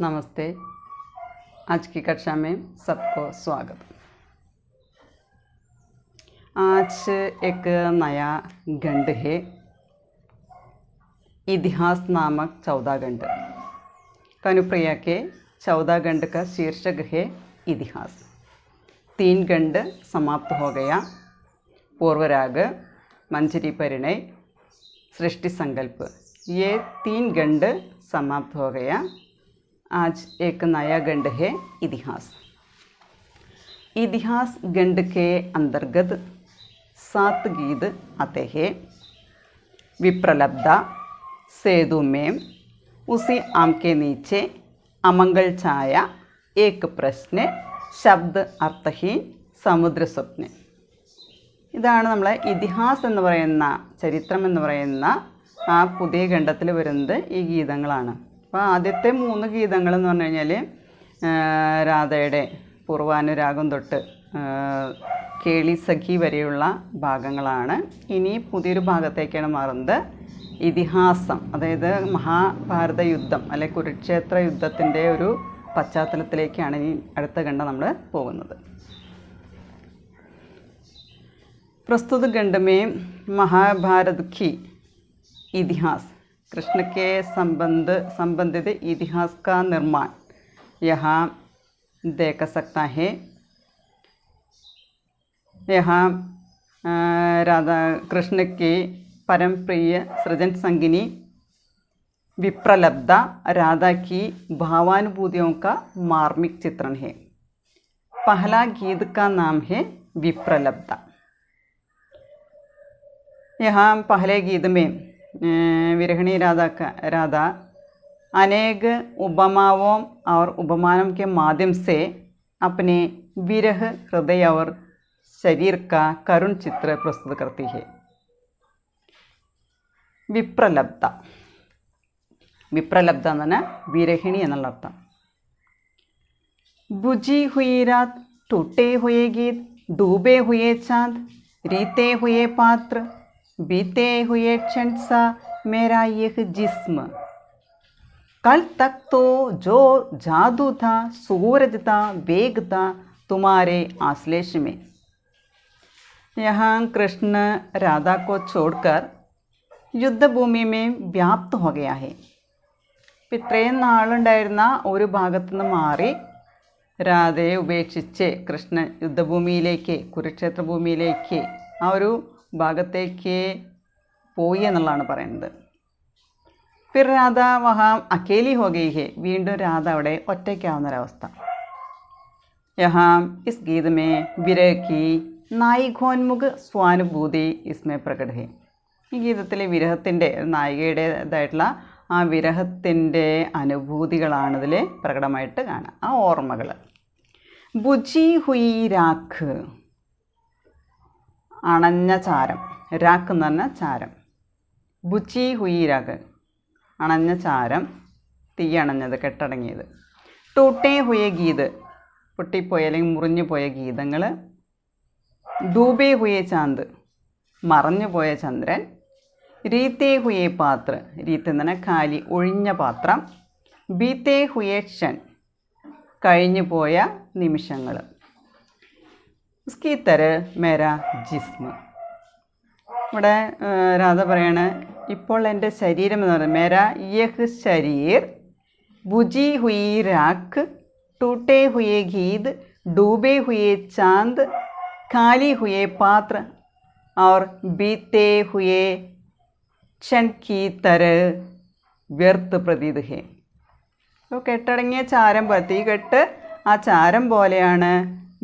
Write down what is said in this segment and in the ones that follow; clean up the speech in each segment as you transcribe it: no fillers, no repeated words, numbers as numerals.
नमस्ते। आज की कक्षा में सबको स्वागत। आज एक नया गंड है, इतिहास नामक 14 गंड। कनुप्रिया के 14 गंड का शीर्षक है इतिहास। 3 गंड समाप्त हो गया, पूर्वराग, मंजरी परिणय, सृष्टि संकल्प। ये 3 गंड समाप्त हो गया। आज एक नया गंड है इतिहास। इतिहास गंड के अंतर्गत 7 गीत आते हैं। विप्रलब्धा, सेतु में, उसी आम के नीचे, अमंगल छाया, एक प्रश्न, शब्द अर्थहीन, समुद्र स्वप्न। ഇതാണ് നമ്മളെ ഇതിഹാസ് എന്ന് പറയുന്ന ചരിത്രം എന്ന് പറയുന്ന ആ പുതിയ ഖണ്ഡത്തിൽ വരുന്നത് ഈ ഗീതങ്ങളാണ്. അപ്പോൾ ആദ്യത്തെ 3 ഗീതങ്ങൾ എന്ന് പറഞ്ഞു കഴിഞ്ഞാൽ രാധയുടെ പൂർവാനുരാഗം തൊട്ട് കേളി സഖി വരെയുള്ള ഭാഗങ്ങളാണ്. ഇനി പുതിയൊരു ഭാഗത്തേക്കാണ് മാറുന്നത്. ഇതിഹാസം, അതായത് മഹാഭാരത യുദ്ധം അല്ലെങ്കിൽ കുരുക്ഷേത്ര യുദ്ധത്തിൻ്റെ ഒരു പശ്ചാത്തലത്തിലേക്കാണ് ഇനി അടുത്ത ഖണ്ഡം നമ്മൾ പോകുന്നത്. प्रस्तुत गंड में महाभारत की इतिहास, कृष्ण के संबंधित इतिहास का निर्माण यहाँ देख सकता है. यहाँ राधा कृष्ण की परम प्रिय सृजन संगिनी विप्रलब्धा राधा की भावानुभूतियों का मार्मिक चित्रण है. पहला गीत का नाम है विप्रलब्धा. यहाँ पहले गीत में विरहिणी राधा अनेक उपमाओं और उपमानों के माध्यम से अपने विरह हृदय और शरीर का करुण चित्र प्रस्तुत करती है. विप्रलब्ध, विप्रलब्ध एना विरहिणी എന്നുള്ള അർത്ഥം. बुझी हुई रात, टूटे हुए गीत, डूबे हुए चांद, रीते हुए पात्र, बीते हुए क्षण सा मेरा यह जिस्म. कल तक तो जो जादू था, सूरज था, वेग था तुम्हारे आश्लेष में. यहाँ कृष्ण राधा को छोड़कर युद्ध भूमि में व्याप्त हो गया है. ഇത്രയും നാളുണ്ടായിരുന്ന ഒരു ഭാഗത്തു നിന്ന് മാറി രാധയെ ഉപേക്ഷിച്ച് കൃഷ്ണൻ യുദ്ധഭൂമിയിലേക്ക്, കുരുക്ഷേത്ര ഭൂമിയിലേക്ക്, ആ ഒരു ഭാഗത്തേക്ക് പോയി എന്നുള്ളതാണ് പറയുന്നത്. फिर राधा वहाँ अकेली हो गई है. വീണ്ടും രാധ അവിടെ ഒറ്റയ്ക്കാവുന്നൊരവസ്ഥ. यहाँ इस गीत में विरह की नायिकोन्मुख स्वानुभूति इसमें प्रकट है. ഈ ഗീതത്തിലെ വിരഹത്തിൻ്റെ നായികയുടേതായിട്ടുള്ള ആ വിരഹത്തിൻ്റെ അനുഭൂതികളാണ് ഇതിൽ പ്രകടമായിട്ട് കാണാം, ആ ഓർമ്മകൾ. ബുജി ഹുയി രാഖ്, അണഞ്ഞ ചാരം. രാക്ക് എന്ന് പറഞ്ഞാൽ ചാരം. ബുച്ചി ഹുയി രാഖ്, അണഞ്ഞ ചാരം, തീ അണഞ്ഞത്, കെട്ടടങ്ങിയത്. ടൂട്ടേ ഹുയ ഗീത്, പൊട്ടിപ്പോയ അല്ലെങ്കിൽ മുറിഞ്ഞു പോയ ഗീതങ്ങൾ. ഡൂബേ ഹുയ ചാന്ത്, മറഞ്ഞു പോയ ചന്ദ്രൻ. രീത്തേ ഹുയേ പാത്ര, രീത്ത് എന്ന് പറഞ്ഞാൽ കാലി, ഒഴിഞ്ഞ പാത്രം. ബീത്തേ ഹുയേ ഷൻ, കഴിഞ്ഞു പോയ നിമിഷങ്ങൾ. ഉസ്കി തര മേരാ ജിസ്മ. ഇവിടെ രാധ പറയാണ്, ഇപ്പോൾ എൻ്റെ ശരീരം എന്ന് പറയുന്നത് മേരാ യഹ് ശരീർ, ബുജി ഹുയി രാഖ്, ടൂട്ടേ ഹുയേ ഗീത്, ഡൂബേ ഹുയേ ചാന്ത്, കാലി ഹുയേ പാത്ര और बीते हुए क्षण की तरह व्यर्थ प्रतीत है. അപ്പോൾ കെട്ടടങ്ങിയ ചാരം പോലെ, തീ കെട്ട് ആ ചാരം പോലെയാണ്,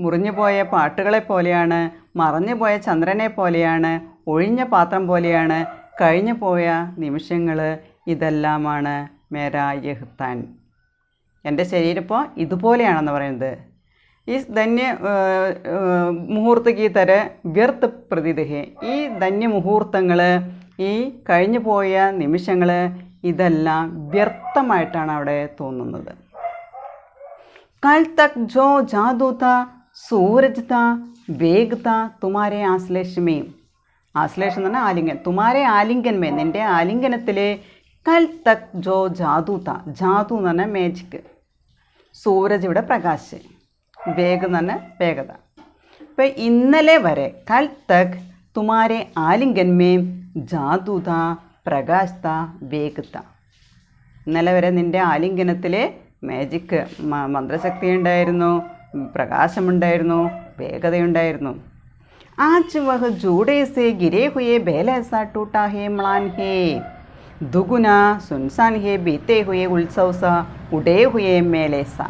മുറിഞ്ഞു പോയ പാട്ടുകളെ പോലെയാണ്, മറഞ്ഞു പോയ ചന്ദ്രനെ പോലെയാണ്, ഒഴിഞ്ഞ പാത്രം പോലെയാണ്, കഴിഞ്ഞു പോയ നിമിഷങ്ങൾ. ഇതെല്ലാമാണ് മേരാ യഹ് താൻ, എൻ്റെ ശരീരം ഇപ്പോൾ ഇതുപോലെയാണെന്ന് പറയുന്നത്. ഈ ധന്യ മുഹൂർത്ത കീ തര വ്യർത്ഥ പ്രതീത് ഹെ. ഈ ധന്യമുഹൂർത്തങ്ങൾ, ഈ കഴിഞ്ഞു പോയ നിമിഷങ്ങൾ, ഇതെല്ലാം വ്യർത്ഥമായിട്ടാണ് അവിടെ തോന്നുന്നത്. കൽ തക് ജോ ജാദു താ, സൂരജ് താ, വേഗ് താ തുമാരെ ആശ്ലേഷമേ. ആശ്ലേഷം എന്ന് പറഞ്ഞാൽ ആലിംഗൻ. തുമാരെ ആലിംഗന്മേ, നിൻ്റെ ആലിംഗനത്തിൽ കൽ തക് ജോ ജാദു താ. ജാദു എന്ന് പറഞ്ഞാൽ മാജിക്, സൂരജ് ഇവിടെ പ്രകാശ്, വേഗ് എന്ന് പറഞ്ഞാൽ വേഗത. അപ്പം ഇന്നലെ വരെ കൽ തക് തുമാരെ ആലിംഗൻമേ ജാദു താ പ്രകാശ് താ വേഗ് താ. ഇന്നലെ വരെ നിൻ്റെ ആലിംഗനത്തിൽ മാജിക്ക് മന്ത്രശക്തി ഉണ്ടായിരുന്നു, പ്രകാശമുണ്ടായിരുന്നു, വേഗതയുണ്ടായിരുന്നു. ആജ് വഹ് ജൂഡേ സേ ഗിരേ ഹുയേ ബേല സാ ടൂട്ടാ ഹേ മ്ലാൻ ഹേ ദുഗുന സുൻസാൻ ഹേ ബീത്തേ ഹുയേ ഉത്സവ് സാ ഉടേ ഹുയേ മേലേ സാ.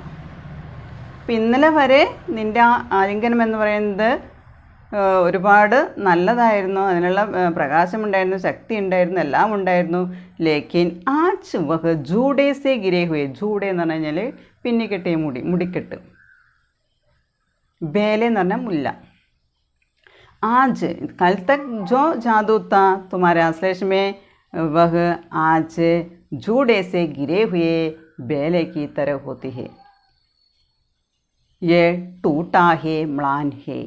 അപ്പം ഇന്നലെ വരെ നിൻ്റെ ആലിംഗനം എന്ന് പറയുന്നത് ഒരുപാട് നല്ലതായിരുന്നു, അതിനുള്ള പ്രകാശമുണ്ടായിരുന്നു, ശക്തി ഉണ്ടായിരുന്നു, എല്ലാം ഉണ്ടായിരുന്നു. ലേക്കിൻ ആജ് വഹ് ജൂഡേ സേ ഗിരേ ഹുയേ, ജൂഡേ എന്ന് പറഞ്ഞു കഴിഞ്ഞാൽ പിന്നിക്കെട്ടിയ മുടിക്കെട്ട്, ബേലെ എന്ന് പറഞ്ഞാൽ മുല്ല. आज कल तक जो जादू था तुम्हारे आश्लेष में वह आज जूड़े से गिरे हुए बेले की तरह होती है. ये टूटा है म्लान है.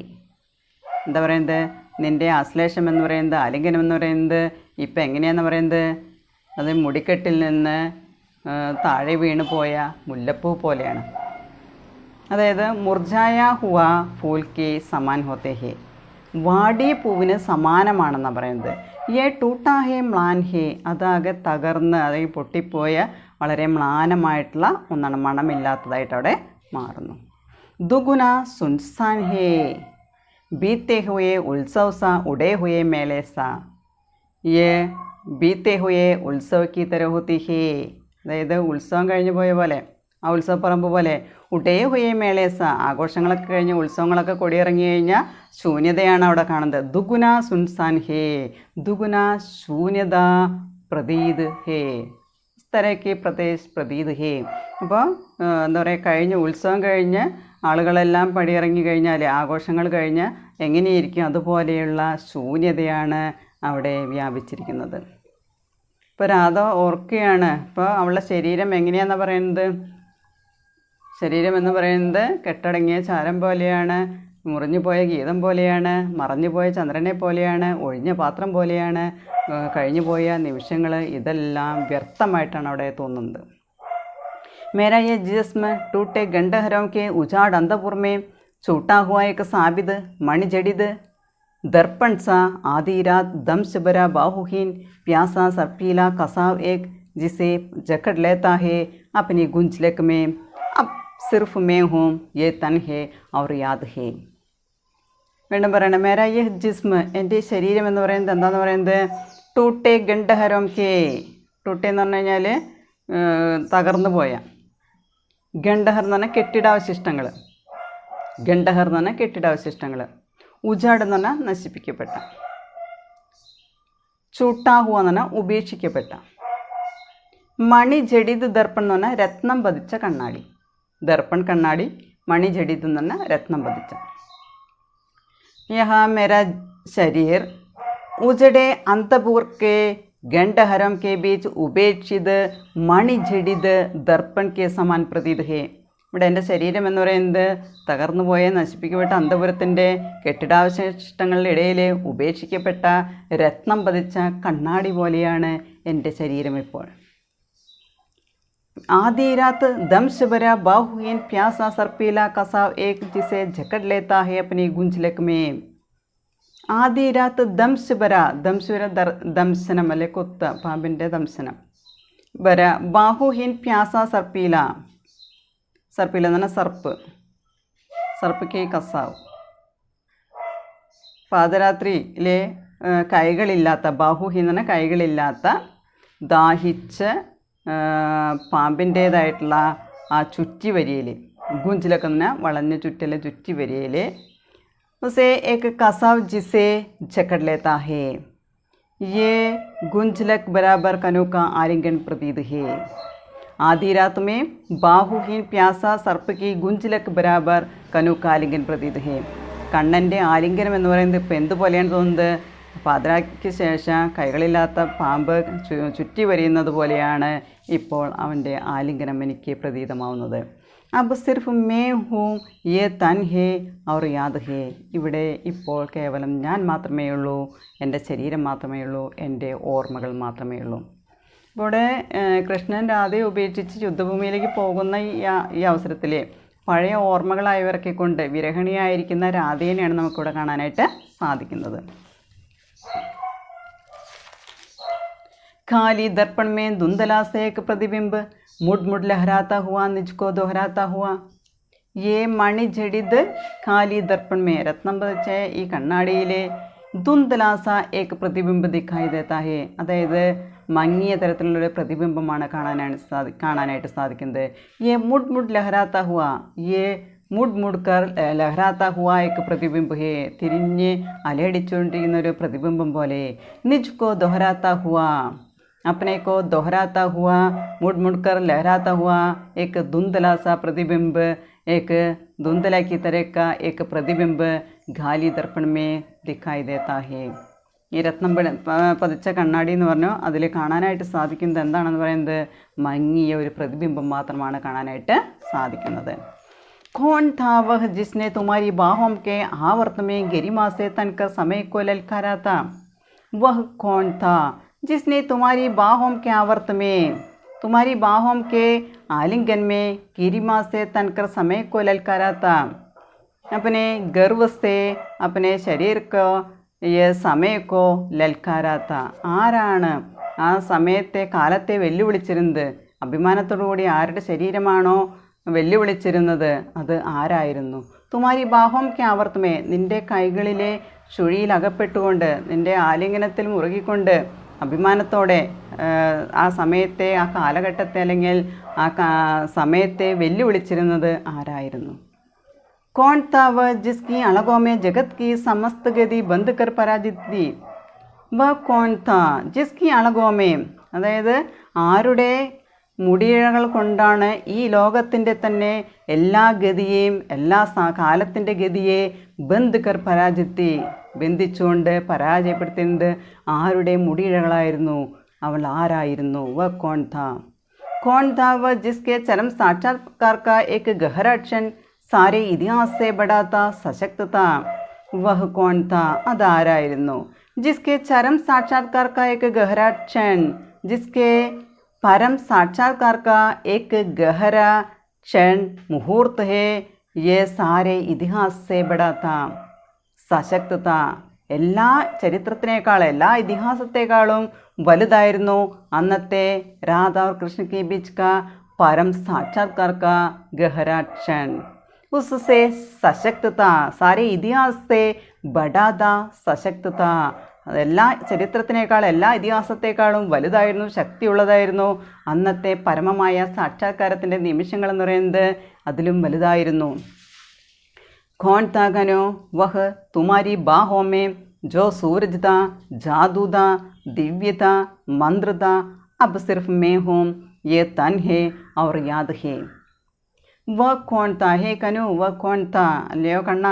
എന്താ പറയുന്നത്, നിൻ്റെ ആശ്ലേഷം എന്ന് പറയുന്നത്, ആലിംഗനം എന്ന് പറയുന്നത് ഇപ്പം എങ്ങനെയാണെന്ന് പറയുന്നത്, അത് മുടിക്കെട്ടിൽ നിന്ന് താഴെ വീണ് പോയ മുല്ലപ്പൂ പോലെയാണ്. അതായത് മുർജായ ഹുവ ഫൂൽ കെ സമാൻ ഹോത്തെ ഹേ, വാടിയ പൂവിന് സമാനമാണെന്നാണ് പറയുന്നത്. യേ ടൂട്ടാ ഹേ മ്ലാൻ ഹേ, അതാകെ തകർന്ന് അതായത് പൊട്ടിപ്പോയ വളരെ മ്ലാനമായിട്ടുള്ള ഒന്നാണ്, മണമില്ലാത്തതായിട്ട് അവിടെ മാറുന്നു. ദുഗുന സുൻസാൻ ഹേ ബീത്തെ ഹുയേ ഉത്സവ് സാ ഉടേ ഹുയേ മേലേ സാ. യേ ബീത്തെ ഹുയേ ഉത്സവ് കി തരഹ് ഹോത്തി ഹേ, അതായത് ഉത്സവം കഴിഞ്ഞു പോയ പോലെ, ആ ഉത്സവപ്പറമ്പ് പോലെ. ഉടേ ഹുയേ മേളേസ, ആഘോഷങ്ങളൊക്കെ കഴിഞ്ഞ് ഉത്സവങ്ങളൊക്കെ കൊടിയിറങ്ങി കഴിഞ്ഞാൽ ശൂന്യതയാണ് അവിടെ കാണുന്നത്. ദുഗുന സുൻസാൻ ഹേ, ദുഗുന ശൂന്യത പ്രതീത് ഹേ, സ്ഥലയ്ക്ക് പ്രദേശ് പ്രതീത് ഹേ. അപ്പോൾ എന്താ പറയുക, കഴിഞ്ഞ് ഉത്സവം കഴിഞ്ഞ് ആളുകളെല്ലാം പടിയിറങ്ങി കഴിഞ്ഞാൽ, ആഘോഷങ്ങൾ കഴിഞ്ഞ് എങ്ങനെയിരിക്കും അതുപോലെയുള്ള ശൂന്യതയാണ് അവിടെ വ്യാപിച്ചിരിക്കുന്നത്. ഇപ്പോൾ രാധ ഓർക്കുകയാണ്, ഇപ്പോൾ അവളുടെ ശരീരം എങ്ങനെയാണെന്ന് പറയുന്നത്, ശരീരം എന്ന് പറയുന്നത് കെട്ടടങ്ങിയ ചാരം പോലെയാണ്, മുറിഞ്ഞുപോയ ഗീതം പോലെയാണ്, മറഞ്ഞുപോയ ചന്ദ്രനെ പോലെയാണ്, ഒഴിഞ്ഞ പാത്രം പോലെയാണ്, കഴിഞ്ഞുപോയ നിമിഷങ്ങൾ ഇതെല്ലാം വ്യർത്ഥമായിട്ടാണ് അവിടെ തോന്നുന്നത്. മേരാ യേ ജിസ്മ ടൂട്ടെ ഗണ്ഡഹരോം കെ ഉജാഡ് അന്തപുർ മേ छूटा हुआ एक साबिद मणिजड़िद दर्पण सा आधी रात दम से भरा बाहुहीन प्यासा सरपीला कसाव एक जिसे जकड़ लेता है अपनी गुंजलक में. अब सिर्फ मैं हूँ, ये तन है और याद है. വീണ്ടും പറയണം, മേരാ യഹ് ജിസ്മ, എൻ്റെ ശരീരം എന്ന് പറയുന്നത് എന്താണെന്ന് പറയുന്നത്, ടൂട്ടെ ഗണ്ഡഹരം കെ, ടൂട്ടെ എന്ന് പറഞ്ഞു കഴിഞ്ഞാൽ തകർന്നു പോയ, ഗണ്ഡഹർ എന്ന് പറഞ്ഞാൽ കെട്ടിടാവശിഷ്ടങ്ങൾ, ഗണ്ഡഹർ എന്ന് പറഞ്ഞാൽ കെട്ടിടാവശിഷ്ടങ്ങൾ, ഉജാഡ് എന്ന് പറഞ്ഞാൽ നശിപ്പിക്കപ്പെട്ട, ചൂട്ടാഹുവ എന്ന് പറഞ്ഞാൽ ഉപേക്ഷിക്കപ്പെട്ട, മണി ജഡിത് ദർപ്പൺ എന്ന് പറഞ്ഞാൽ രത്നം പതിച്ച കണ്ണാടി, ദർപ്പൺ കണ്ണാടി, മണി ജഡിത് എന്ന് പറഞ്ഞാൽ രത്നം പതിച്ച. यहाँ मेरा शरीर उजड़े अंतपुर के गंडहरम के बीच उपेक्षित मणिजडित दर्पण के समान प्रतीत है. ഇവിടെ എൻ്റെ ശരീരം എന്ന് പറയുന്നത് തകർന്നു പോയ നശിപ്പിക്കപ്പെട്ട അന്തപുരത്തിൻ്റെ കെട്ടിടാവശിഷ്ടങ്ങളുടെ ഇടയിൽ ഉപേക്ഷിക്കപ്പെട്ട രത്നം പതിച്ച കണ്ണാടി പോലെയാണ് എൻ്റെ ശരീരം ഇപ്പോൾ. आधी रात दम से भरा बाहुहीन प्यासा सरपीला कसाव एक जिसे जकड़ लेता है अपनी गुंजलक में. आधी रात दम से भरा, दम से भरा दംശനം അല്ലെ കുത്ത, പാമ്പിൻ്റെ ദംശനം. ഭര ബാഹുഹീൻ പ്യാസ സർപ്പീല, സർപ്പീല എന്ന് പറഞ്ഞാൽ സർപ്പ്, സർപ്പിക്ക് കസാവ്. പാദരാത്രിയിലെ കൈകളില്ലാത്ത, ബാഹുഹീൻ എന്ന് പറഞ്ഞാൽ കൈകളില്ലാത്ത, ദാഹിച്ച് പാമ്പിൻ്റേതായിട്ടുള്ള ആ ചുറ്റിവരിയിൽ, ഗുഞ്ചിലൊക്കെ പറഞ്ഞാൽ വളഞ്ഞ ചുറ്റൽ ചുറ്റിവരിയിൽ, उसे एक कसाव जिसे जकड़ लेता है, ये गुंजलक बराबर कनों का आलिंगन प्रतीत है. आधी रात में बाहुहीन प्यासा सर्प की गुंजलक बराबर कनों का आलिंगन प्रतीत है. കണ്ണൻ്റെ ആലിംഗനം എന്ന് പറയുന്നത് ഇപ്പോൾ എന്തുപോലെയാണ് തോന്നുന്നത്, പാതിരായ്ക്ക് ശേഷം കൈകളില്ലാത്ത പാമ്പ് ചുറ്റി വരിയുന്നത് പോലെയാണ് ഇപ്പോൾ അവൻ്റെ ആലിംഗനം എനിക്ക് പ്രതീതമാവുന്നത്. अब सिर्फ मैं हूँ, ये तन है और याद है. ഇവിടെ ഇപ്പോൾ കേവലം ഞാൻ മാത്രമേ ഉള്ളൂ, എൻ്റെ ശരീരം മാത്രമേ ഉള്ളൂ, എൻ്റെ ഓർമ്മകൾ മാത്രമേ ഉള്ളൂ. ഇവിടെ കൃഷ്ണൻ രാധയെ ഉപേക്ഷിച്ച് യുദ്ധഭൂമിയിലേക്ക് പോകുന്ന ഈ അവസരത്തിൽ പഴയ ഓർമ്മകളായവരൊക്കെ കൊണ്ട് വിരഹിണിയായിരിക്കുന്ന രാധേനെയാണ് നമുക്കിവിടെ കാണാനായിട്ട് സാധിക്കുന്നത്. खाली दर्पण में धुंधला से एक प्रतिबिंब मुड़ मुड़ लहराता हुआ निजको दोहराता हुआ. ये മണി ജഡിത് ഖാലി ദർപ്പൺ മേ രത്നം പതിച്ച ഈ കണ്ണാടിയിലെ ധുന്ധലാസ ഏക് പ്രതിബിംബ് ദിഖായി ദേത്താ ഹേ, അതായത് മങ്ങിയ തരത്തിലുള്ളൊരു പ്രതിബിംബമാണ് കാണാനായിട്ട് സാധിക്കുന്നത്. യേ മുഡ് മുഡ് ലഹരാത്ത ഹുവ, യേ മുഡ് മുഡ് കർ ലഹരാത്ത ഹുവ ഏക് പ്രതിബിംബ് ഹേ, തിരിഞ്ഞ് അലയടിച്ചുകൊണ്ടിരിക്കുന്ന ഒരു പ്രതിബിംബം പോലെ. നിജ്കോ ദോഹരാത്ത ഹുവ, अपने को दोहराता हुआ मुड़ मुड़ कर लहराता हुआ एक धुंधला सा प्रतिबिंब, एक धुंधला की तरह का एक प्रतिबिंब ഖാലി ദർപ്പൺ മേ ദിഖായി ദേത്താ ഹേ. ഈ രത്നം പതിച്ച കണ്ണാടി എന്ന് പറഞ്ഞു അതിൽ കാണാനായിട്ട് സാധിക്കുന്നത് എന്താണെന്ന് പറയുന്നത് മങ്ങിയ ഒരു പ്രതിബിംബം മാത്രമാണ് കാണാനായിട്ട് സാധിക്കുന്നത്. कौन था वह जिसने तुम्हारी बाहों के आवर्त में गरिमा से तनकर समय को ललकारा था. वह कौन था जिसने तुम्हारी बाहों के आवर्त में, तुम्हारी बाहों के आलिंगन में गरिमा से तनकर समय को ललकारा था. अपने गर्व से अपने शरीर को ये समय को ललकारा था. ആരാണ് ആ സമയത്തെ കാലത്തെ വെല്ലുവിളിച്ചിരുന്നത്? അഭിമാനത്തോടുകൂടി ആരുടെ ശരീരമാണോ വെല്ലുവിളിച്ചിരുന്നത് അത് ആരായിരുന്നു? തുമാരി ബാഹോം കെ ആവർത്തമേ, നിൻ്റെ കൈകളിലെ ചുഴിയിൽ അകപ്പെട്ടുകൊണ്ട് നിൻ്റെ ആലിംഗനത്തിൽ മുറുകിക്കൊണ്ട് അഭിമാനത്തോടെ ആ സമയത്തെ ആ കാലഘട്ടത്തെ അല്ലെങ്കിൽ ആ സമയത്തെ വെല്ലുവിളിച്ചിരുന്നത് ആരായിരുന്നു? कौन था वह जिसकी अलगों में जगत की समस्त गति बंद कर पराजित थी. वह कौन था जिसकी अलगों में, അതായത് ആരുടെ മുടിയിഴകൾ കൊണ്ടാണ് ഈ ലോകത്തിൻ്റെ തന്നെ എല്ലാ ഗതിയെയും എല്ലാ കാലത്തിൻ്റെ ഗതിയെ ബന്ദ് കർ പരാജിത്തി, ബന്ധിച്ചുകൊണ്ട് പരാജയപ്പെടുത്തുന്നത് ആരുടെ മുടിയിഴകളായിരുന്നു? അവൾ ആരായിരുന്നു? വ കോൺ ഥാ. കോൺ ഥാ വ ജിസ്കെ ചരം സാക്ഷാത്കാർ കാ ഏക് ഗഹരാ ക്ഷൺ സാരെ ഇതിഹാസ് സെ ബഡാ താ സശക്ത താ. വഹ് കോൺ ഥാ, അതാരായിരുന്നു? ജിസ്കെ ചരം സാക്ഷാത്കാർ കാ ഏക് ഗഹരാ ക്ഷൺ, ജിസ്കെ परम साक्षात्कार का एक गहरा क्षण मुहूर्त है, ये सारे ഇതിഹാസ് से बड़ा था. സശക്ത था, എല്ലാ ചരിത്രത്തിനേക്കാളും എല്ലാ ഇതിഹാസത്തെക്കാളും വലുതായിരുന്നു അന്നത്തെ രാധ और कृष्ण के बीच का परम साक्षात्कार का गहरा क्षण. उससे सशक्त था, सारे इतिहास से बड़ा था, सशक्त था. അതെല്ലാ ചരിത്രത്തിനേക്കാളും എല്ലാ ഇതിഹാസത്തെക്കാളും വലുതായിരുന്നു, ശക്തിയുള്ളതായിരുന്നു. അന്നത്തെ പരമമായ സാക്ഷാത്കാരത്തിൻ്റെ നിമിഷങ്ങളെന്ന് പറയുന്നത് അതിലും വലുതായിരുന്നു. कौन था घनो वह तुम्हारी बाहों में जो सूरज था, जादू था, दिव्य था, मंत्र था. अब सिर्फ मैं हूँ, ये तन है और याद है. वह कौन था हे कनु, वह कौन था, അല്ലയോ കണ്ണ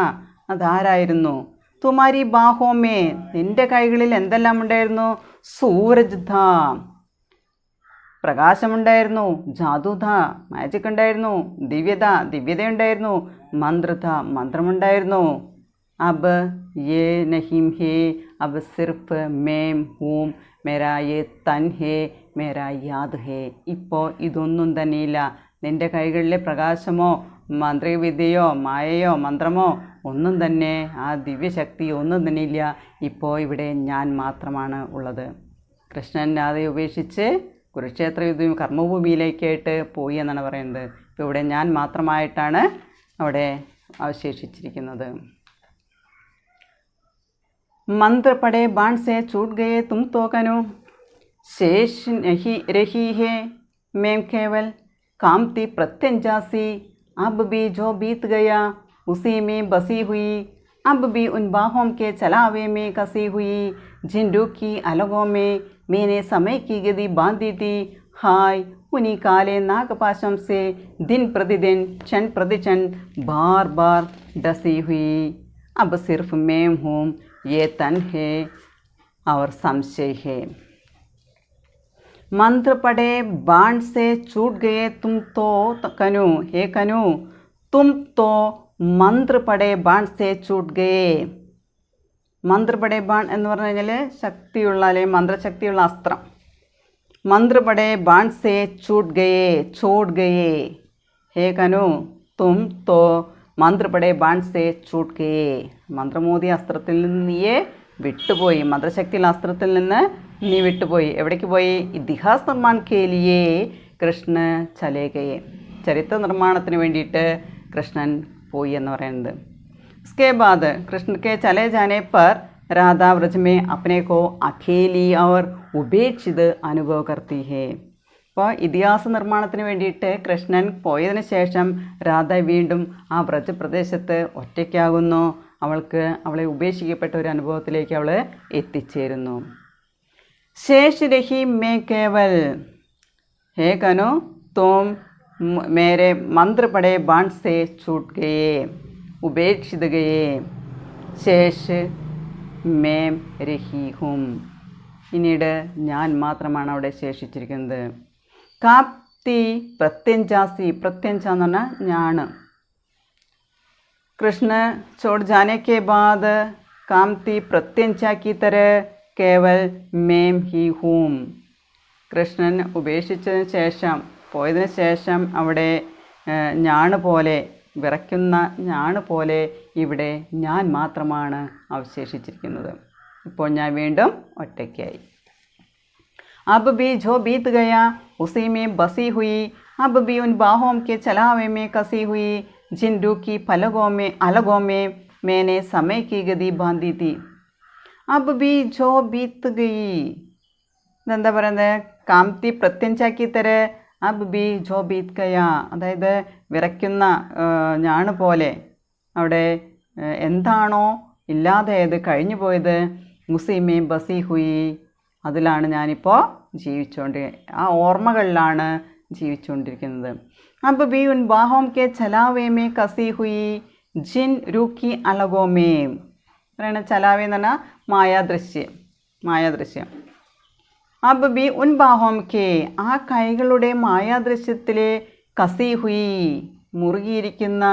അതാരായിരുന്നു? തുമാരി ബാഹോമേ, നിൻ്റെ കൈകളിൽ എന്തെല്ലാം ഉണ്ടായിരുന്നു? സൂരജ് ധാ, പ്രകാശമുണ്ടായിരുന്നു. ജാദു ധാ, മാജിക് ഉണ്ടായിരുന്നു. ദിവ്യത, ദിവ്യതയുണ്ടായിരുന്നു. മന്ത്ര ധാ, മന്ത്രമുണ്ടായിരുന്നു. അബ് യേ നഹീം ഹേ, അബ് സിർഫ് മേം ഹൂം, മേരാ യേ തൻ ഹേ, മേരാ യാദ് ഹേ. ഇപ്പോൾ ഇതൊന്നും തന്നെയില്ല. നിൻ്റെ കൈകളിലെ പ്രകാശമോ മന്ത്രവിദ്യയോ മായയോ മന്ത്രമോ ഒന്നും തന്നെ, ആ ദിവ്യശക്തി ഒന്നും തന്നെ ഇല്ല. ഇപ്പോൾ ഇവിടെ ഞാൻ മാത്രമാണ് ഉള്ളത്. കൃഷ്ണൻ രാധയെ ഉപേക്ഷിച്ച് കുരുക്ഷേത്ര യുദ്ധം കർമ്മഭൂമിയിലേക്കായിട്ട് പോയി എന്നാണ് പറയുന്നത്. ഇപ്പോൾ ഇവിടെ ഞാൻ മാത്രമായിട്ടാണ് അവിടെ അവശേഷിച്ചിരിക്കുന്നത്. मंत्र पड़े बाण से छूट गए तुम तो कनु, शेष नहीं रही है मैं केवल कामती प्रत्यंजासी. अब भी जो बीत गया उसी में बसी हुई, अब भी उन बाहों के चलावे में कसी हुई. झिंडू की अलगों में मैंने समय की गति बांधी थी. हाय उन्हीं काले नागपाशम से दिन प्रतिदिन क्षण प्रतिक्षण बार बार डसी हुई. अब सिर्फ मैं हूँ, ये तन है और संशय है. मंत्र पड़े बाण से छूट गए तुम तो कनु, हे कनु तुम तो मंत्र पड़े बाण से छूट गए. मंत्र पड़े बाण എന്ന് പറഞ്ഞു കഴിഞ്ഞാൽ ശക്തിയുള്ള അല്ലെങ്കിൽ മന്ത്രശക്തിയുള്ള അസ്ത്രം. मंत्र पढ़े बाण से छूट गए छोड़ गए हे कनु तुम तो मंत्र पढ़े बाण से छूट गए മന്ത്രമോദിയ അസ്ത്രത്തിൽ നിന്ന് നീയെ വിട്ടുപോയി മന്ത്രശക്തിയുള്ള അസ്ത്രത്തിൽ നിന്ന് നീ വിട്ടുപോയി എവിടേക്ക് പോയി ഇതിഹാസ നിർമ്മാൺ കേലിയേ കൃഷ്ണ ചലേ ഗയേ ചരിത്ര നിർമ്മാണത്തിന് വേണ്ടിയിട്ട് കൃഷ്ണൻ പോയി എന്ന് പറയുന്നത് उसके बाद कृष्ण के चले जाने पर राधा व्रज में अपने को अकेली और उपेक्षित अनुभव करती है അപ്പോൾ ഇതിഹാസ നിർമ്മാണത്തിന് വേണ്ടിയിട്ട് കൃഷ്ണൻ പോയതിന് ശേഷം രാധ വീണ്ടും ആ വ്രജപ്രദേശത്ത് ഒറ്റയ്ക്കാകുന്നു അവളെ ഉപേക്ഷിക്കപ്പെട്ട ഒരു അനുഭവത്തിലേക്ക് അവൾ എത്തിച്ചേരുന്നു शेष रही मैं केवल हे कनु तुम मेरे मंत्र पढ़े बाण से छूट गए उपेक्षित गए शेष मैं रही हूँ പിന്നീട് ഞാൻ മാത്രമാണ് അവിടെ ശേഷിച്ചിരിക്കുന്നത് കാപ്തി പ്രത്യഞ്ചാസി പ്രത്യഞ്ച എന്ന് പറഞ്ഞാൽ ഞാൻ കൃഷ്ണ छोड़ जाने के बाद कामती प्रत्यंचा की तरह കേവൽ മേം ഹി ഹൂം കൃഷ്ണൻ ഉപേക്ഷിച്ചതിന് ശേഷം പോയതിന് ശേഷം അവിടെ ഞാണ് പോലെ വിറയ്ക്കുന്ന ഞാണ് പോലെ ഇവിടെ ഞാൻ മാത്രമാണ് അവശേഷിച്ചിരിക്കുന്നത് ഇപ്പോൾ ഞാൻ വീണ്ടും ഒറ്റയ്ക്കായി अब भी जो बीत गया उसी में बसी हुई अब भी उन बाहों के चलावे में कसी हुई जिन रूखी अलगों में मैंने समय की गति बांधी थी अब भी जो बीत गई ഇതെന്താ പറയുന്നത് കാംതി പ്രത്യഞ്ചാക്കി തര അബ് ബി ജോ ബീത് ഗയ അതായത് വിറയ്ക്കുന്ന ഞാണ് പോലെ അവിടെ എന്താണോ ഇല്ലാതായത് കഴിഞ്ഞു പോയത് മുസീമേ ബസി ഹുയി അതിലാണ് ഞാനിപ്പോൾ ആ ഓർമ്മകളിലാണ് ജീവിച്ചുകൊണ്ടിരിക്കുന്നത് അബ് ബി ഉൻ ബാഹോം കെ ചലാവേ മേ കസി ഹുയി ജിൻ രൂക്കി അലഗോമേ പറയണ ചലാവേ എന്ന് പറഞ്ഞാൽ മായാദൃശ്യം അബ് ബി ഉൻ ബാഹോം കെ ആ കൈകളുടെ മായാദൃശ്യത്തിലെ കസി ഹുയി മുറുകിയിരിക്കുന്ന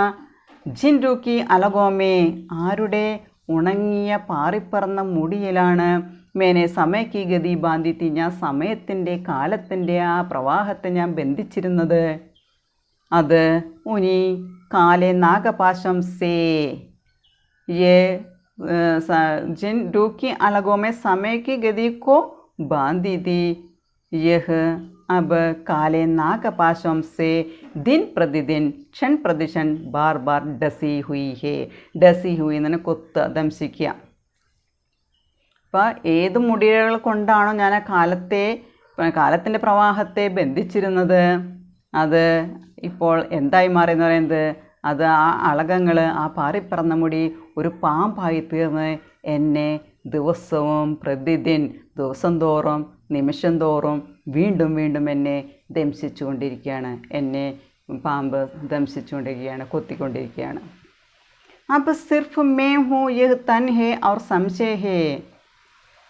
ജിൻ രൂക്കി അലഗോമേ ആരുടെ ഉണങ്ങിയ പാറിപ്പറന്ന മുടിയിലാണ് മേനെ സമയക്ക് ഗതി ബാന്ധിത്തി ഞാൻ സമയത്തിൻ്റെ കാലത്തിൻ്റെ ആ പ്രവാഹത്തെ ഞാൻ ബന്ധിച്ചിരുന്നത് അത് ഉനി കാലെ നാഗപാശം സേ യേ जिन रूखी अलगों में समय की गति को बांधी थी यह अब काले नागपाशों से दिन प्रतिदिन क्षण प्रतिक्षण बार बार डसी हुई है डसी हुई എന്ന് കൊത്ത് ദംശിക്കുക അപ്പോൾ ഏത് മുടികൾ കൊണ്ടാണോ ഞാൻ ആ കാലത്തിൻ്റെ പ്രവാഹത്തെ ബന്ധിച്ചിരുന്നത് അത് ഇപ്പോൾ എന്തായി മാറിയെന്ന് പറയുന്നത് അത് ആ അളകങ്ങൾ ആ പാറിപ്പറന്ന മുടി ഒരു പാമ്പായി തീർന്ന് എന്നെ ദിവസവും പ്രതിദിൻ ദിവസം തോറും നിമിഷം തോറും വീണ്ടും വീണ്ടും എന്നെ ദംശിച്ചുകൊണ്ടിരിക്കുകയാണ് എന്നെ പാമ്പ് ദംശിച്ചുകൊണ്ടിരിക്കുകയാണ് കൊത്തിക്കൊണ്ടിരിക്കുകയാണ് അപ്പോൾ സിർഫ് മേ ഹൂ യഹ് തൻ ഹേ ഔർ സംശയ ഹേ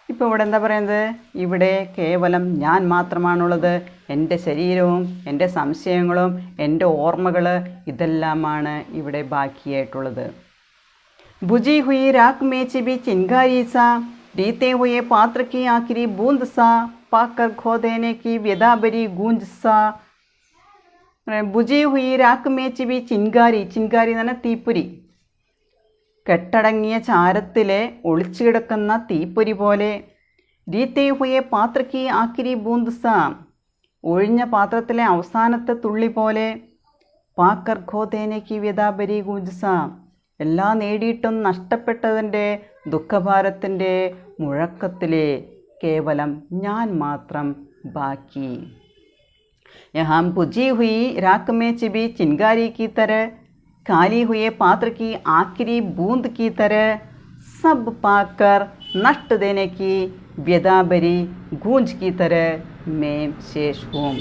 ഇപ്പോൾ ഇവിടെ എന്താ പറയുന്നത് ഇവിടെ കേവലം ഞാൻ മാത്രമാണുള്ളത് എൻ്റെ ശരീരവും എൻ്റെ സംശയങ്ങളും എൻ്റെ ഓർമ്മകൾ ഇതെല്ലാമാണ് ഇവിടെ ബാക്കിയായിട്ടുള്ളത് बुझी हुई राख में छिपी चिंगारी सा रीते हुए पात्र की आखिरी बूंद सा पाकर खो देने की व्यथा भरी गूंज सा बुझी हुई राख में छिपी ചിൻകാരി എന്ന് പറഞ്ഞാൽ തീപ്പൊരി കെട്ടടങ്ങിയ ചാരത്തിലെ ഒളിച്ചു കിടക്കുന്ന തീപ്പൊരി പോലെ രീത്തേ ഹുയെ പാത്രക്ക് ആക്കിരി ബൂന്ത് സ ഒഴിഞ്ഞ പാത്രത്തിലെ അവസാനത്തെ തുള്ളി പോലെ പാക്കർ ഖോ ദേനേക്ക് വ്യഥാബരി ഗൂഞ്ച് സ എല്ലാം നേടിയിട്ടും നഷ്ടപ്പെട്ടതിൻ്റെ ദുഃഖഭാരത്തിൻ്റെ മുഴക്കത്തിലെ കേവലം ഞാൻ മാത്രം ബാക്കി यहाँ बुझी हुई राख में छिपी चिंगारी की तरह खाली हुए पात्र की आखिरी बूंद की तरह सब पाकर नष्ट देने की व्यथा भरी गूंज की तरह मैं शेष हूँ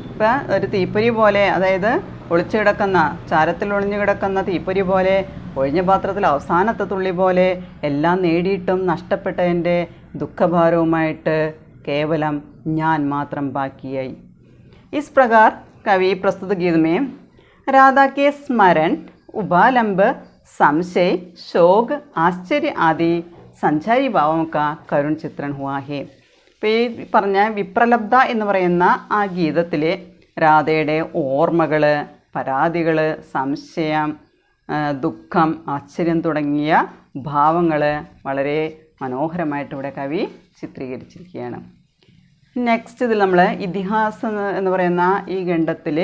ഇപ്പം ഒരു തീപ്പൊരി പോലെ അതായത് ഒളിച്ചു കിടക്കുന്ന ചാരത്തിൽ ഒളിഞ്ഞു കിടക്കുന്ന തീപ്പൊരി പോലെ ഒഴിഞ്ഞ പാത്രത്തിൽ അവസാനത്തെ തുള്ളി പോലെ എല്ലാം നേടിയിട്ടും നഷ്ടപ്പെട്ടതിൻ്റെ ദുഃഖഭാരവുമായിട്ട് കേവലം ഞാൻ മാത്രം ബാക്കിയായി इस प्रकार कवि प्रस्तुत गीत में राधा के स्मरण उबालंब संशय शोक आश्चर्य आदि संचारी भावों का करुण चित्रण हुआ है അപ്പോൾ ഈ പറഞ്ഞ വിപ്രലബ്ധ എന്ന് പറയുന്ന ആ ഗീതത്തിലെ രാധയുടെ ഓർമ്മകൾ, പരാതികൾ, സംശയം, ദുഃഖം, ആശ്ചര്യം തുടങ്ങിയ ഭാവങ്ങൾ വളരെ മനോഹരമായിട്ട് ഇവിടെ കവി ചിത്രീകരിച്ചിരിക്കുകയാണ്. നെക്സ്റ്റ് ഇതിൽ നമ്മൾ ഇതിഹാസം എന്ന് പറയുന്ന ഈ ഖണ്ഡത്തിൽ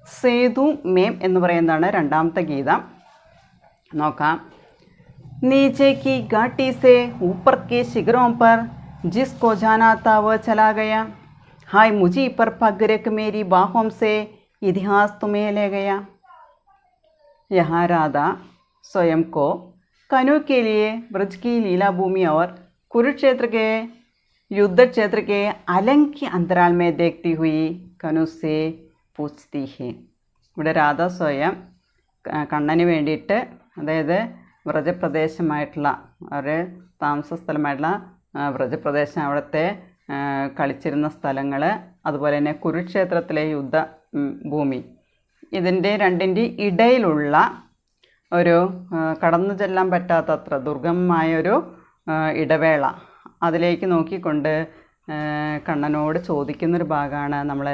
സേതു മേം എന്ന് പറയുന്നതാണ് രണ്ടാമത്തെ ഗീതം. നോക്കാം. नीचे की घाटी से ऊपर के शिखरों पर जिसको जाना था वह चला गया, हाय मुझी पर पग रख मेरी बाहों से इतिहास तुम्हें ले गया. यहाँ राधा स्वयं को कनु के लिए ब्रज की लीला भूमि और कुरुक्षेत्र के युद्ध क्षेत्र के अलंग की अंतराल में देखती हुई कनु से पूछती है. ഇവിടെ രാധ സ്വയം കണ്ണന് വേണ്ടിയിട്ട്, അതായത് വ്രജപ്രദേശമായിട്ടുള്ള അവരുടെ താമസ സ്ഥലമായിട്ടുള്ള വ്രജപ്രദേശം, അവിടുത്തെ കളിച്ചിരുന്ന സ്ഥലങ്ങൾ, അതുപോലെ തന്നെ കുരുക്ഷേത്രത്തിലെ യുദ്ധ ഭൂമി, ഇതിൻ്റെ രണ്ടിൻ്റെ ഇടയിലുള്ള ഒരു കടന്നു ചെല്ലാൻ പറ്റാത്തത്ര ദുർഗമമായൊരു ഇടവേള, അതിലേക്ക് നോക്കിക്കൊണ്ട് കണ്ണനോട് ചോദിക്കുന്നൊരു ഭാഗമാണ് നമ്മൾ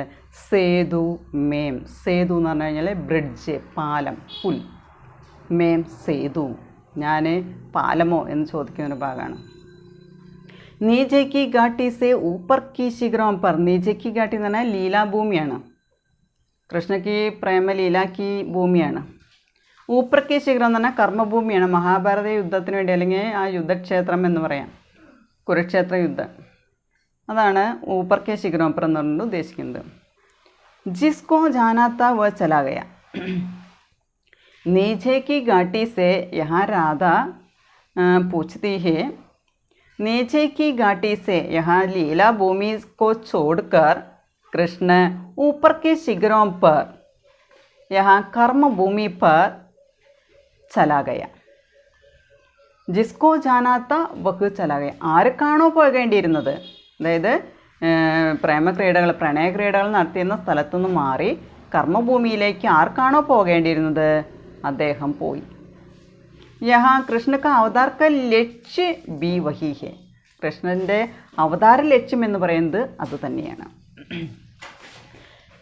സേതു മേം. സേതു എന്ന് പറഞ്ഞു കഴിഞ്ഞാൽ ബ്രിഡ്ജ്, പാലം, പുൽ. മേം സേതു, ഞാൻ പാലമോ എന്ന് ചോദിക്കുന്നൊരു ഭാഗമാണ്. നീജെ കി ഘാട്ടി സെ ഊപ്പർ കി ശിഖരോം പർ. നീജെ കി ഘാട്ടി എന്ന് പറഞ്ഞാൽ ലീലാഭൂമിയാണ്, കൃഷ്ണക്ക് പ്രേമലീലാക്കി ഭൂമിയാണ്. ഊപ്പർ കി ശിഖരം എന്ന് പറഞ്ഞാൽ കർമ്മഭൂമിയാണ്, മഹാഭാരത യുദ്ധത്തിന് വേണ്ടി, അല്ലെങ്കിൽ ആ യുദ്ധക്ഷേത്രം എന്ന് പറയാം, കുരുക്ഷേത്ര യുദ്ധം. അതാണ് ഊപ്പർ കെ ശിഖരോം പർ എന്ന് പറഞ്ഞുകൊണ്ട് ഉദ്ദേശിക്കുന്നത്. ജിസ്കോ ജാനാത്ത വ ചലാ ഗയ. नीचे की घाटी से यहाँ राधा पूछती है, नीचे की घाटी से यहाँ लीला भूमि को छोड़कर कृष्ण ऊपर के शिखरों पर यहाँ कर्म भूमि पर चला गया. जिसको जाना था वह चला गया. ആർക്കാണോ പോകേണ്ടിയിരുന്നത്, അതായത് പ്രേമക്രീഡകൾ, പ്രണയക്രീഡകൾ നടത്തിയിരുന്ന സ്ഥലത്തുനിന്ന് മാറി കർമ്മഭൂമിയിലേക്ക് ആർക്കാണോ പോകേണ്ടിയിരുന്നത് അദ്ദേഹം പോയി. യഹാ കൃഷ്ണ കാ അവതാർ കാ ലക്ഷ്യ ബി വഹി ഹെ. കൃഷ്ണൻ്റെ അവതാര ലക്ഷ്യം എന്ന് പറയുന്നത് അതുതന്നെയാണ്.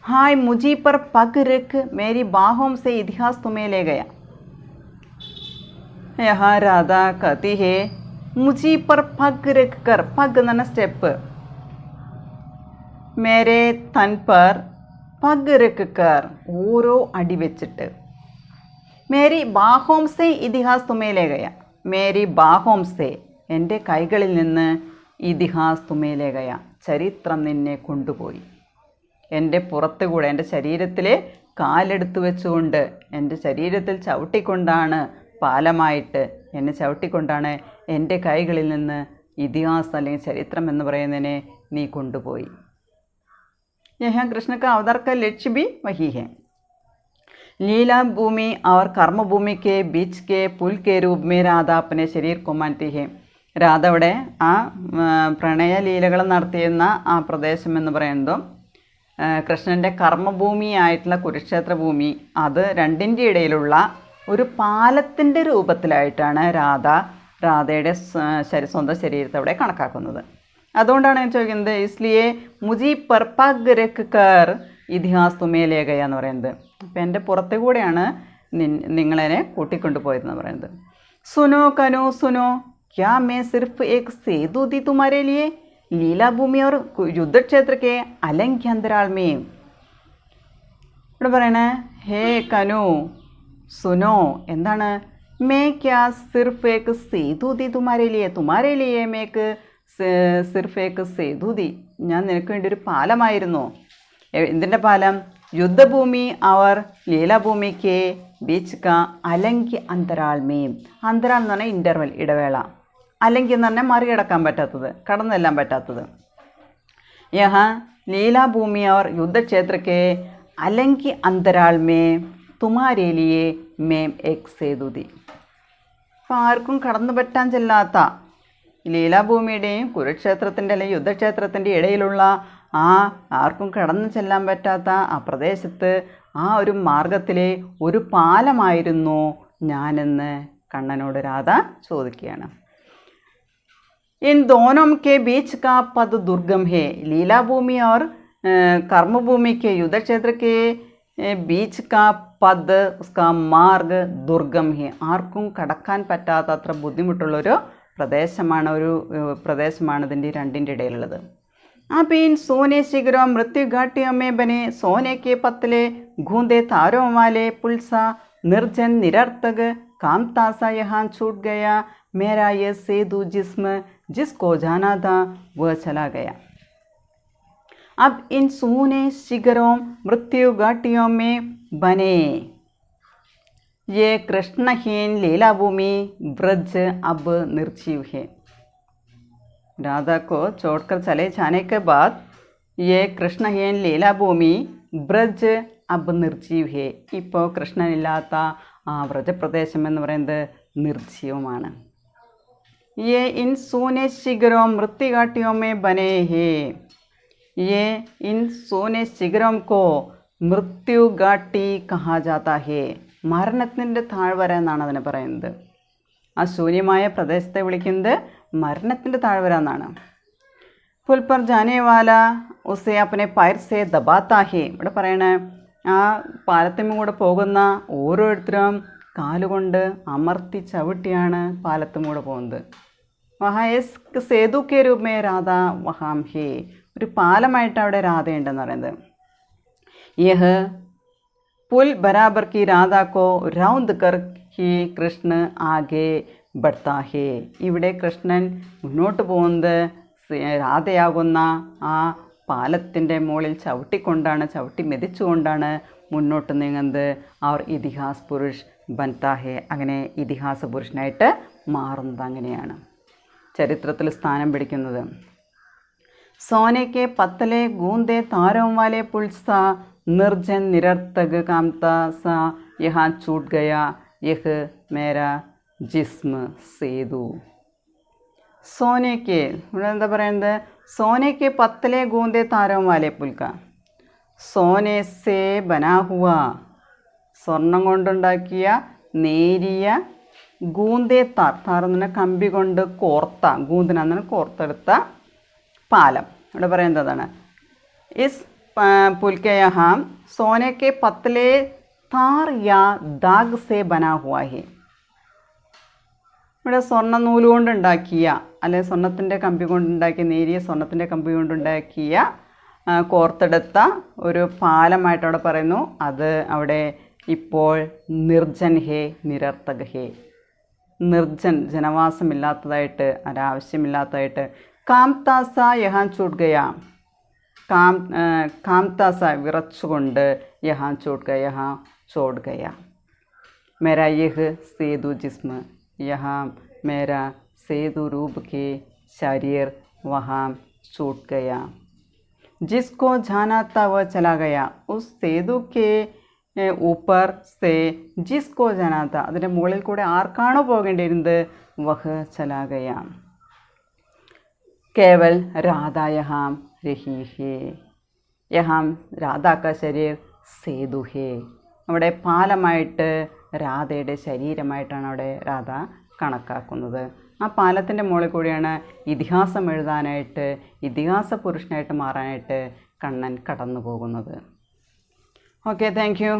ഹായ് മുജി പർ പഗ് രഖ് മേരി ബാഹോം സെ ഇതിഹാസ് തുമേ ലേ ഗയ. യഹാ രാധ കഹതി ഹെ മുജി പർ പഗ് രഖ് കർ. പഗ് എന്ന് പറഞ്ഞ സ്റ്റെപ്പ്. മേരെ തൻ പർ പഗ് രഖ് കർ, ഓരോ അടി വെച്ചിട്ട്. മേരി ബാഹോം സെ ഇതിഹാസ് തുമേ ലേ ഗയ. മേരി ബാഹോം സെ, എൻ്റെ കൈകളിൽ നിന്ന്, ഇതിഹാസ് തുമേ ലേ ഗയ, ചരിത്രം നിന്നെ കൊണ്ടുപോയി. എൻ്റെ പുറത്തുകൂടെ, എൻ്റെ ശരീരത്തിൽ കാലെടുത്ത് വെച്ചുകൊണ്ട്, എൻ്റെ ശരീരത്തിൽ ചവിട്ടിക്കൊണ്ടാണ്, പാലമായിട്ട് എന്നെ ചവിട്ടിക്കൊണ്ടാണ് എൻ്റെ കൈകളിൽ നിന്ന് ഇതിഹാസ് അല്ലെങ്കിൽ ചരിത്രം എന്ന് പറയുന്നതിനെ നീ കൊണ്ടുപോയി. यहाँ कृष्ण का अवतार का लक्ष्य भी वही है. लीला भूमि और कर्म भूमि के बीच के पुल के रूप में राधा अपने शरीर को मानती है. രാധ അവിടെ ആ പ്രണയലീലകൾ നടത്തിയിരുന്ന ആ പ്രദേശം എന്ന് പറയുന്നതും കൃഷ്ണൻ്റെ കർമ്മഭൂമിയായിട്ടുള്ള കുരുക്ഷേത്ര ഭൂമി, അത് രണ്ടിൻ്റെ ഇടയിലുള്ള ഒരു പാലത്തിൻ്റെ രൂപത്തിലായിട്ടാണ് രാധയുടെ സ്വന്തം ശരീരത്തെ അവിടെ കണക്കാക്കുന്നത്. അതുകൊണ്ടാണ് ഞാൻ ചോദിക്കുന്നത്, ഇസ്ലിയെ മുജി പർ പഗ് രഖ് കർ ഇതിഹാസ് തുമേ ലേ ഗയ എന്ന് പറയുന്നത്. അപ്പം എൻ്റെ പുറത്തു കൂടെയാണ് നിങ്ങളെന്നെ കൂട്ടിക്കൊണ്ടുപോയതെന്ന് പറയുന്നത്. സുനോ കനോ സുനോ, ക്യാ മേ സിർഫ് ഏക് സേതു ദി തുമാരെ ലിയെ ലീലാ ഭൂമി ഓർ യുദ്ധക്ഷേത്ര കെ അലങ്ക് അന്തരാൾ മേ. ഇവിടെ പറയണേ, ഹേ കനു സുനോ, എന്താണ്? മേ ക്യാ സിർഫ് ഏക് സേതു ദി തുമാരെ ലിയെ മേക്ക് സിർഫ് ഏക് സേതു ദി. ഞാൻ നിനക്ക് വേണ്ടി ഒരു പാലമായിരുന്നു. എന്തിൻ്റെ പാലം? യുദ്ധഭൂമി അവർ ലീലാഭൂമിക്ക് ബീച്ച് കാ അലങ്കി അന്തരാൾ മേം. അന്തരാൾ എന്ന് പറഞ്ഞാൽ ഇൻ്റർവെൽ, ഇടവേള. അലങ്കി എന്ന് പറഞ്ഞാൽ മറികടക്കാൻ പറ്റാത്തത്, കടന്നെല്ലാം പറ്റാത്തത്. യഹാ ലീലാഭൂമി അവർ യുദ്ധക്ഷേത്രക്ക് അലങ്കി അന്തരാൾ മേം തുമാരേ ലിയെ മേം ഏക് സേതു ദി. അപ്പോൾ ആർക്കും കടന്നു പറ്റാൻ ചെല്ലാത്ത ലീലാഭൂമിയുടെയും കുരുക്ഷേത്രത്തിൻ്റെ അല്ലെങ്കിൽ യുദ്ധക്ഷേത്രത്തിൻ്റെ ഇടയിലുള്ള ആർക്കും കടന്നു ചെല്ലാൻ പറ്റാത്ത ആ പ്രദേശത്ത് ആ ഒരു മാർഗത്തിലെ ഒരു പാലമായിരുന്നു ഞാനെന്ന് കണ്ണനോട് രാധ ചോദിക്കുകയാണ്. इन दोनों के बीच का पद दुर्गम है. लीला भूमि और कर्म भूमि के युद्ध क्षेत्र के बीच का പദ് उसका മാർഗ് ദുർഗം ഹെ. ആർക്കും കടക്കാൻ പറ്റാത്ത അത്ര ബുദ്ധിമുട്ടുള്ളൊരു പ്രദേശമാണ് ഇതിൻ്റെ രണ്ടിൻ്റെ ഇടയിലുള്ളത്. अब इन सोने शिखरों मृत्यु घाटियों में बने सोने के पतले गूंदे तारों वाले पुल सा निर्जन निरर्थक कामता सा यहाँ छूट गया. मेरा ये सेतु जिस्म जिसको जाना था वह चला गया. अब इन सोने शिखरों मृत्यु घाटियों में बने ये कृष्णहीन लीलाभूमि ब्रज अब निर्जीव है. राधा को छोड़कर चले जाने के बाद ये कृष्णहीन लीलाभूमि ब्रज अब നിർജീവ് ഹേ. ഇപ്പോൾ കൃഷ്ണനില്ലാത്ത ആ വ്രജപ്രദേശം എന്ന് പറയുന്നത് നിർജീവമാണ്. ये इन सोने शिखरों मृत्युघाटियों में बने हैं. ये इन सोने शिखरों को മൃത്യുഘാട്ടി കഹാ ജാതാ ഹേ. മരണത്തിൻ്റെ താഴ്വര എന്നാണ് അതിനെ പറയുന്നത്. ആ ശൂന്യമായ പ്രദേശത്തെ വിളിക്കുന്നത് മരണത്തിൻ്റെ താഴ്വര എന്നാണ്. പുൽ പർ ജാനെ വാല ഉസെ അപ്പനെ പൈർ സെ ദബാത്താ ഹേ. ഇവിടെ പറയണ ആ പാലത്തിനും കൂടെ പോകുന്ന ഓരോരുത്തരും കാലുകൊണ്ട് അമർത്തി ചവിട്ടിയാണ് പാലത്തും കൂടെ പോകുന്നത്. വഹാ എസ് സേതു കെ രൂപമേ രാധ വഹാം ഹേ. ഒരു പാലമായിട്ട് അവിടെ രാധയുണ്ടെന്ന് പറയുന്നത്. യഹ് പുൽ ബരാബർ കി രാധ കോ രൗന്ദ് കർ ഹി കൃഷ്ണ ആകെ ബഡ്താ ഹേ. ഇവിടെ കൃഷ്ണൻ മുന്നോട്ട് പോകുന്നത് രാധയാകുന്ന ആ പാലത്തിൻ്റെ മുകളിൽ ചവിട്ടി മെതിച്ചുകൊണ്ടാണ് മുന്നോട്ട് നീങ്ങുന്നത്. അവർ ഇതിഹാസ് പുരുഷ് ബൻതാ ഹേ. അങ്ങനെ ഇതിഹാസ പുരുഷനായിട്ട് മാറുന്നത് അങ്ങനെയാണ് ചരിത്രത്തിൽ സ്ഥാനം പിടിക്കുന്നത്. സോനയ്ക്ക് പത്തലെ ഗൂന്തേ താരോം വാലെ പുൽസ നിർജൻ നിരർത്ഥക കാംത സ യഹാ ചൂട്ട് ഗയ യഹ് മേരാ ജിസ്മ സേതു. സോനയ്ക്ക് ഇവിടെ എന്താ പറയുന്നത്? സോനയ്ക്ക് പത്തലെ ഗൂന്തേ താരോം വാലെ പുൽക്ക. സോനെ സേ ബനാ ഹുവ. സ്വർണം കൊണ്ടുണ്ടാക്കിയ നേരിയ ഗൂന്തേ താർ. താർ എന്ന് പറഞ്ഞാൽ കമ്പി കൊണ്ട് കോർത്ത, ഗൂന്തിനാന്ന് കോർത്തെടുത്ത പാലം. ഇവിടെ പറയുന്നതാണ് ഇസ് പുൽക്കെ യഹാം സോനയ്ക്ക് പത്തലെ താർ യാ ദാഗ് സേ ബനാ ഹുവാ ഹെ. ഇവിടെ സ്വർണ്ണ നൂല് കൊണ്ടുണ്ടാക്കിയ അല്ലെങ്കിൽ സ്വർണത്തിൻ്റെ കമ്പി കൊണ്ടുണ്ടാക്കിയ, നേരിയ സ്വർണത്തിൻ്റെ കമ്പി കൊണ്ടുണ്ടാക്കിയ കോർത്തെടുത്ത ഒരു പാലമായിട്ട് അവിടെ പറയുന്നു. അത് അവിടെ ഇപ്പോൾ നിർജൻ ഹേ നിരർത്ഥക ഹേ. നിർജൻ, ജനവാസമില്ലാത്തതായിട്ട്, ഒരാവശ്യമില്ലാത്തതായിട്ട്. കാംതാസ യഹാൻ ചൂട്ട് ഗയ. കാംതാസ വിറച്ചുകൊണ്ട് യഹാൻ ചൂട്ട് ഗയ, യഹാൻ ചോട് ഗയ. മേരാ യഹ് സേതു ജിസ്മ യഹാം മേരാ सेतु रूप के शरीर वहाँ छूट गया. जिसको जाना था वह चला गया. उस सेतु के ऊपर से जिसको जाना था, അതിൻ്റെ മുകളിൽ കൂടെ ആർക്കാണോ പോകേണ്ടിയിരുന്നത്, वह चला गया. केवल राधा यहाँ रही है. यहाँ राधा का शरीर सेतु है. അവിടെ പാലമായിട്ട് രാധയുടെ ശരീരമായിട്ടാണ് അവിടെ രാധ കണക്കാക്കുന്നത്. ആ പാലത്തിൻ്റെ മുകളിൽ കൂടിയാണ് ഇതിഹാസം എഴുതാനായിട്ട്, ഇതിഹാസ പുരുഷനായിട്ട് മാറാനായിട്ട് കണ്ണൻ കടന്നു പോകുന്നത്. Okay, thank you.